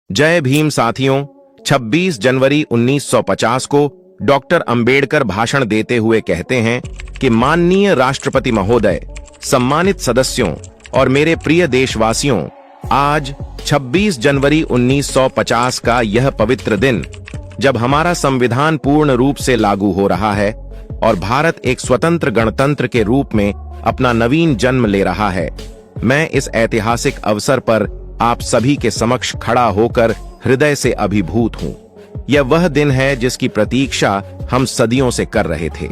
जय भीम साथियों। 26 जनवरी 1950 को डॉक्टर अंबेडकर भाषण देते हुए कहते हैं कि माननीय राष्ट्रपति महोदय, सम्मानित सदस्यों और मेरे प्रिय देशवासियों, आज 26 जनवरी 1950 का यह पवित्र दिन, जब हमारा संविधान पूर्ण रूप से लागू हो रहा है और भारत एक स्वतंत्र गणतंत्र के रूप में अपना नवीन जन्म ले रहा है, मैं इस ऐतिहासिक अवसर पर आप सभी के समक्ष खड़ा होकर हृदय से अभिभूत हूं। यह वह दिन है जिसकी प्रतीक्षा हम सदियों से कर रहे थे।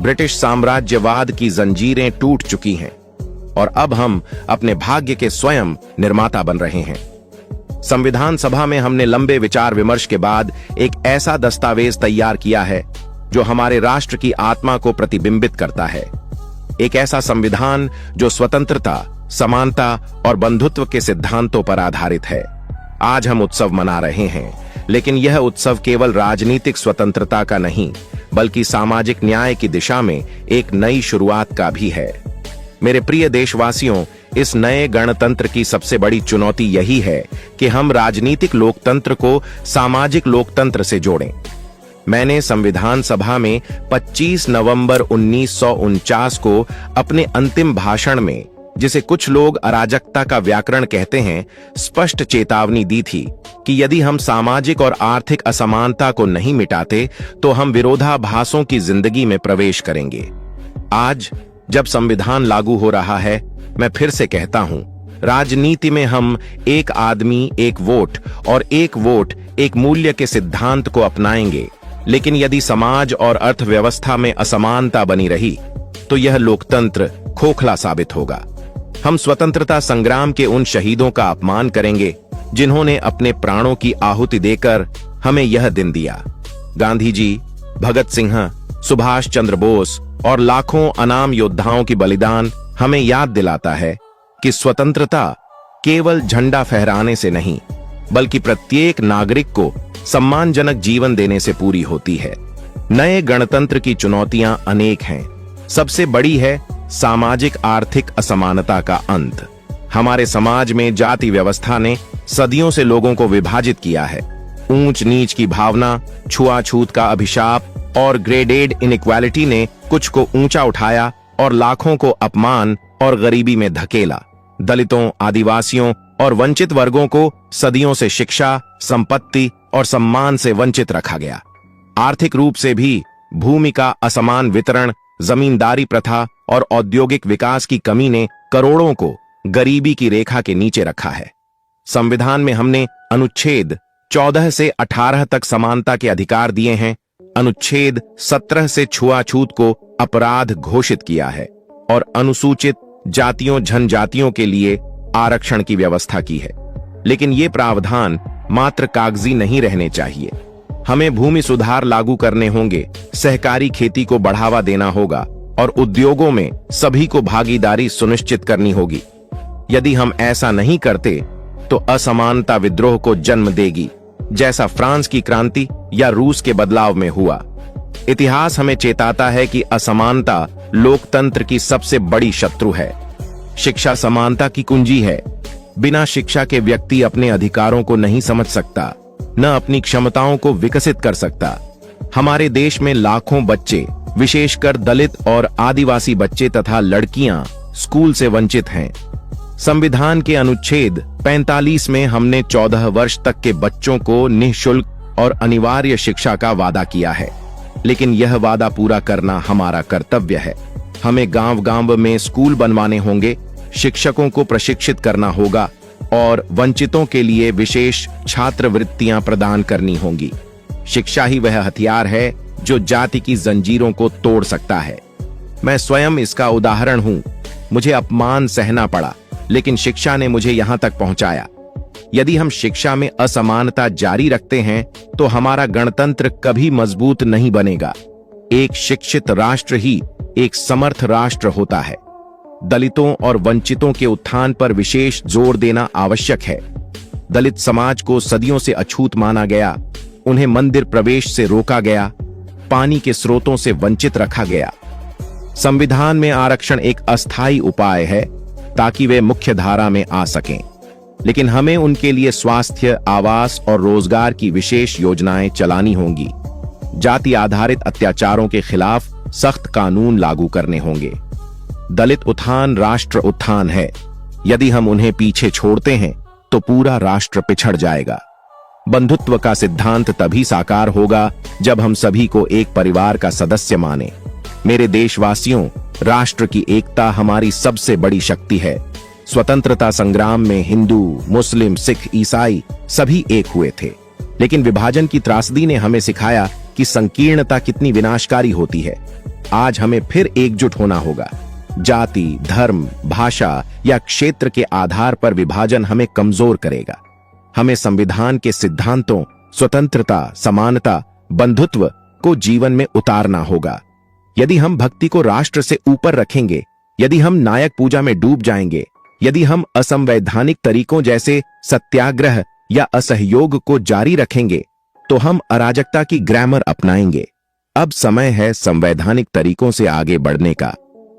ब्रिटिश साम्राज्यवाद की जंजीरें टूट चुकी हैं और अब हम अपने भाग्य के स्वयं निर्माता बन रहे हैं। संविधान सभा में हमने लंबे विचार विमर्श के बाद एक ऐसा दस्तावेज तैयार किया है जो हमारे राष्ट्र की आत्मा को प्रतिबिंबित करता है। एक ऐसा संविधान जो स्वतंत्रता, समानता और बंधुत्व के सिद्धांतों पर आधारित है। आज हम उत्सव मना रहे हैं, लेकिन यह उत्सव केवल राजनीतिक स्वतंत्रता का नहीं, बल्कि सामाजिक न्याय की दिशा में एक नई शुरुआत का भी है। मेरे प्रिय देशवासियों, इस नए गणतंत्र की सबसे बड़ी चुनौती यही है कि हम राजनीतिक लोकतंत्र को सामाजिक लोकतंत्र से जोड़ें। मैंने संविधान सभा में 25 नवंबर 1949 को अपने अंतिम भाषण में, जिसे कुछ लोग अराजकता का व्याकरण कहते हैं, स्पष्ट चेतावनी दी थी कि यदि हम सामाजिक और आर्थिक असमानता को नहीं मिटाते तो हम विरोधाभासों की जिंदगी में प्रवेश करेंगे। आज जब संविधान लागू हो रहा है, मैं फिर से कहता हूं, राजनीति में हम एक आदमी एक वोट और एक वोट एक मूल्य के सिद्धांत को अपनाएंगे, लेकिन यदि समाज और अर्थव्यवस्था में असमानता बनी रही तो यह लोकतंत्र खोखला साबित होगा। हम स्वतंत्रता संग्राम के उन शहीदों का अपमान करेंगे जिन्होंने अपने प्राणों की आहुति देकर हमें यह दिन दिया। गांधी जी, भगत सिंह, सुभाष चंद्र बोस और लाखों अनाम योद्धाओं की बलिदान हमें याद दिलाता है कि स्वतंत्रता केवल झंडा फहराने से नहीं, बल्कि प्रत्येक नागरिक को सम्मानजनक जीवन देने से पूरी होती है। नए गणतंत्र की चुनौतियां अनेक हैं। सबसे बड़ी है सामाजिक आर्थिक असमानता का अंत। हमारे समाज में जाति व्यवस्था ने सदियों से लोगों को विभाजित किया है। ऊंच नीच की भावना, छुआछूत का अभिशाप और ग्रेडेड इनइक्वालिटी ने कुछ को ऊंचा उठाया और लाखों को अपमान और गरीबी में धकेला। दलितों, आदिवासियों और वंचित वर्गों को सदियों से शिक्षा, संपत्ति और सम्मान से वंचित रखा गया। आर्थिक रूप से भी भूमि का असमान वितरण, जमींदारी प्रथा और औद्योगिक विकास की कमी ने करोड़ों को गरीबी की रेखा के नीचे रखा है। संविधान में हमने अनुच्छेद 14 से 18 तक समानता के अधिकार दिए हैं। अनुच्छेद 17 से छुआछूत को अपराध घोषित किया है और अनुसूचित जातियों, जनजातियों के लिए आरक्षण की व्यवस्था की है। लेकिन ये प्रावधान मात्र कागजी नहीं रहने चाहिए। हमें भूमि सुधार लागू करने होंगे, सहकारी खेती को बढ़ावा देना होगा और उद्योगों में सभी को भागीदारी सुनिश्चित करनी होगी। यदि हम ऐसा नहीं करते तो असमानता विद्रोह को जन्म देगी, जैसा फ्रांस की क्रांति या रूस के बदलाव में हुआ। इतिहास हमें चेताता है कि असमानता लोकतंत्र की सबसे बड़ी शत्रु है। शिक्षा समानता की कुंजी है। बिना शिक्षा के व्यक्ति अपने अधिकारों को नहीं समझ सकता, न अपनी क्षमताओं को विकसित कर सकता। हमारे देश में लाखों बच्चे, विशेषकर दलित और आदिवासी बच्चे तथा लड़कियां स्कूल से वंचित हैं। संविधान के अनुच्छेद 45 में हमने 14 वर्ष तक के बच्चों को निःशुल्क और अनिवार्य शिक्षा का वादा किया है, लेकिन यह वादा पूरा करना हमारा कर्तव्य है। हमें गांव-गांव में स्कूल बनवाने होंगे, शिक्षकों को प्रशिक्षित करना होगा और वंचितों के लिए विशेष छात्रवृत्तियां प्रदान करनी होंगी। शिक्षा ही वह हथियार है जो जाति की जंजीरों को तोड़ सकता है। मैं स्वयं इसका उदाहरण हूं। मुझे अपमान सहना पड़ा, लेकिन शिक्षा ने मुझे यहां तक पहुंचाया। यदि हम शिक्षा में असमानता जारी रखते हैं तो हमारा गणतंत्र कभी मजबूत नहीं बनेगा। एक शिक्षित राष्ट्र ही एक समर्थ राष्ट्र होता है। दलितों और वंचितों के उत्थान पर विशेष जोर देना आवश्यक है। दलित समाज को सदियों से अछूत माना गया। उन्हें मंदिर प्रवेश से रोका गया, पानी के स्रोतों से वंचित रखा गया। संविधान में आरक्षण एक अस्थायी उपाय है ताकि वे मुख्य धारा में आ सकें। लेकिन हमें उनके लिए स्वास्थ्य, आवास और रोजगार की विशेष योजनाएं चलानी होंगी। जाति आधारित अत्याचारों के खिलाफ सख्त कानून लागू करने होंगे। दलित उत्थान राष्ट्र उत्थान है। यदि हम उन्हें पीछे छोड़ते हैं तो पूरा राष्ट्र पिछड़ जाएगा। बंधुत्व का सिद्धांत तभी साकार होगा जब हम सभी को एक परिवार का सदस्य माने। मेरे देशवासियों, राष्ट्र की एकता हमारी सबसे बड़ी शक्ति है। स्वतंत्रता संग्राम में हिंदू, मुस्लिम, सिख, ईसाई सभी एक हुए थे, लेकिन विभाजन की त्रासदी ने हमें सिखाया कि संकीर्णता कितनी विनाशकारी होती है। आज हमें फिर एकजुट होना होगा। जाति, धर्म, भाषा या क्षेत्र के आधार पर विभाजन हमें कमजोर करेगा। हमें संविधान के सिद्धांतों स्वतंत्रता, समानता, बंधुत्व को जीवन में उतारना होगा। यदि हम भक्ति को राष्ट्र से ऊपर रखेंगे, यदि हम नायक पूजा में डूब जाएंगे, यदि हम असंवैधानिक तरीकों जैसे सत्याग्रह या असहयोग को जारी रखेंगे, तो हम अराजकता की ग्रामर अपनाएंगे। अब समय है संवैधानिक तरीकों से आगे बढ़ने का।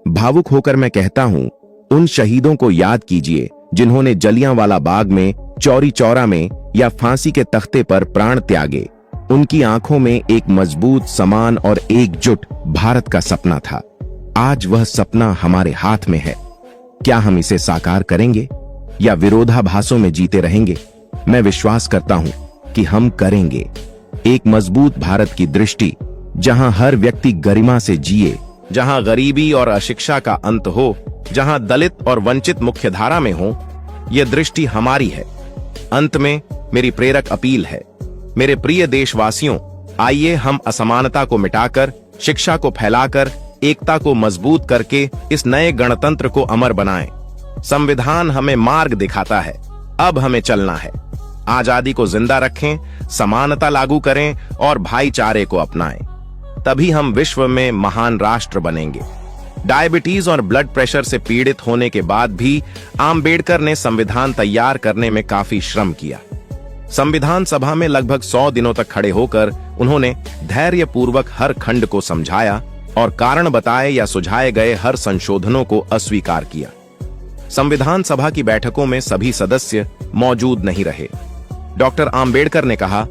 भावुक होकर मैं कहता हूं, उन शहीदों को याद कीजिए जिन्होंने जलियांवाला बाग में, चौरी चौरा में या फांसी के तख्ते पर प्राण त्यागे। उनकी आंखों में एक मजबूत, समान और एकजुट भारत का सपना था। आज वह सपना हमारे हाथ में है। क्या हम इसे साकार करेंगे या विरोधाभासों में जीते रहेंगे? मैं विश्वास करता हूं कि हम करेंगे। एक मजबूत भारत की दृष्टि, जहां हर व्यक्ति गरिमा से जिए, जहां गरीबी और अशिक्षा का अंत हो, जहां दलित और वंचित मुख्यधारा में हो, यह दृष्टि हमारी है। अंत में मेरी प्रेरक अपील है, मेरे प्रिय देशवासियों, आइए हम असमानता को मिटाकर, शिक्षा को फैलाकर, एकता को मजबूत करके इस नए गणतंत्र को अमर बनाएं। संविधान हमें मार्ग दिखाता है, अब हमें चलना है। आजादी को जिंदा रखें, समानता लागू करें और भाईचारे को अपनाएं। तभी हम विश्व में महान राष्ट्र बनेंगे। डायबिटीज और ब्लड प्रेशर से पीड़ित होने के बाद भी आम्बेडकर ने संविधान तैयार करने में काफी श्रम किया। संविधान सभा में लगभग 100 दिनों तक खड़े होकर उन्होंने धैर्यपूर्वक हर खंड को समझाया और कारण बताए या सुझाए गए हर संशोधनों को अस्वीकार किया। संविधान सभा की बैठकों में सभी सदस्य मौजूद नहीं रहे। डॉक्टर आम्बेडकर ने कहा,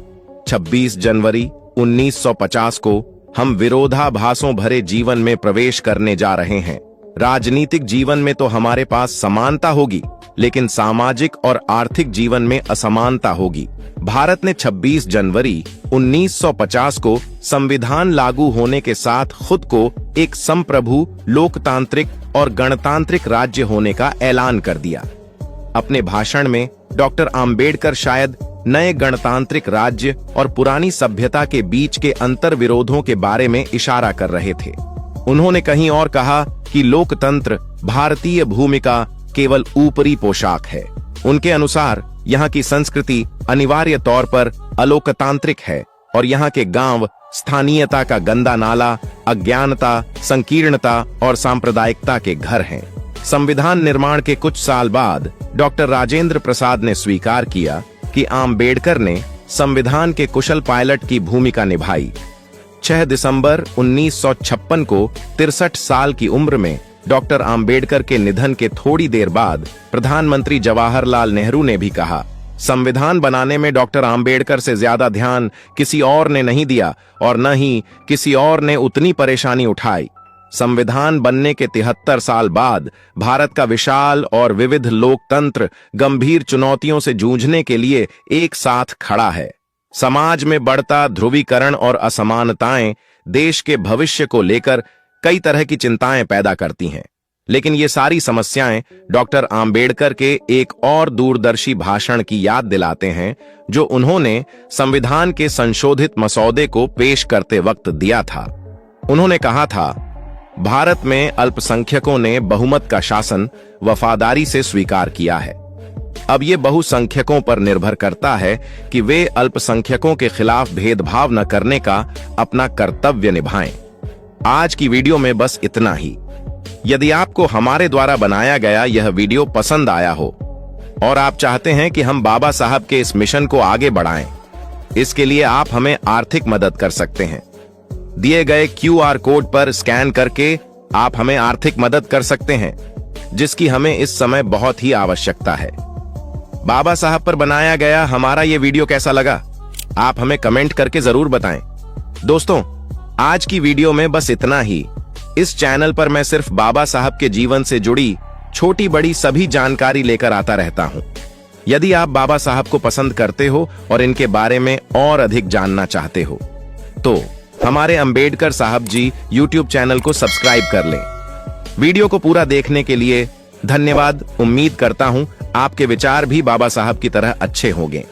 26 जनवरी 1950 को हम विरोधाभासों भरे जीवन में प्रवेश करने जा रहे हैं। राजनीतिक जीवन में तो हमारे पास समानता होगी, लेकिन सामाजिक और आर्थिक जीवन में असमानता होगी। भारत ने 26 जनवरी 1950 को संविधान लागू होने के साथ खुद को एक संप्रभु, लोकतांत्रिक और गणतांत्रिक राज्य होने का ऐलान कर दिया। अपने भाषण में डॉक्टर आम्बेडकर शायद नए गणतांत्रिक राज्य और पुरानी सभ्यता के बीच के अंतर विरोधों के बारे में इशारा कर रहे थे। उन्होंने कहीं और कहा कि लोकतंत्र भारतीय भूमिका केवल ऊपरी पोशाक है। उनके अनुसार यहाँ की संस्कृति अनिवार्य तौर पर अलोकतांत्रिक है और यहाँ के गांव स्थानीयता का गंदा नाला, अज्ञानता, संकीर्णता और सांप्रदायिकता के घर हैं। संविधान निर्माण के कुछ साल बाद डॉक्टर राजेंद्र प्रसाद ने स्वीकार किया कि आम्बेडकर ने संविधान के कुशल पायलट की भूमिका निभाई। 6 दिसंबर 1956 को 63 साल की उम्र में डॉक्टर आम्बेडकर के निधन के थोड़ी देर बाद प्रधानमंत्री जवाहरलाल नेहरू ने भी कहा, संविधान बनाने में डॉक्टर आम्बेडकर से ज्यादा ध्यान किसी और ने नहीं दिया और न ही किसी और ने उतनी परेशानी उठाई। संविधान बनने के 73 साल बाद भारत का विशाल और विविध लोकतंत्र गंभीर चुनौतियों से जूझने के लिए एक साथ खड़ा है। समाज में बढ़ता ध्रुवीकरण और असमानताएं देश के भविष्य को लेकर कई तरह की चिंताएं पैदा करती हैं, लेकिन ये सारी समस्याएं डॉक्टर आम्बेडकर के एक और दूरदर्शी भाषण की याद दिलाते हैं, जो उन्होंने संविधान के संशोधित मसौदे को पेश करते वक्त दिया था। उन्होंने कहा था, भारत में अल्पसंख्यकों ने बहुमत का शासन वफादारी से स्वीकार किया है। अब ये बहुसंख्यकों पर निर्भर करता है कि वे अल्पसंख्यकों के खिलाफ भेदभाव न करने का अपना कर्तव्य निभाएं। आज की वीडियो में बस इतना ही। यदि आपको हमारे द्वारा बनाया गया यह वीडियो पसंद आया हो और आप चाहते हैं कि हम बाबा साहब के इस मिशन को आगे बढ़ाएं, इसके लिए आप हमें आर्थिक मदद कर सकते हैं। दिए गए QR कोड पर स्कैन करके आप हमें आर्थिक मदद कर सकते हैं, जिसकी हमें इस समय बहुत ही आवश्यकता है। बाबा साहब पर बनाया गया हमारा ये वीडियो कैसा लगा, आप हमें कमेंट करके जरूर बताएं। दोस्तों, आज की वीडियो में बस इतना ही। इस चैनल पर मैं सिर्फ बाबा साहब के जीवन से जुड़ी छोटी बड़ी सभी जानकारी लेकर आता रहता हूं। यदि आप बाबा साहब को पसंद करते हो और इनके बारे में और अधिक जानना चाहते हो तो हमारे अंबेडकर साहब जी YouTube चैनल को सब्सक्राइब कर लें। वीडियो को पूरा देखने के लिए धन्यवाद। उम्मीद करता हूं आपके विचार भी बाबा साहब की तरह अच्छे होंगे।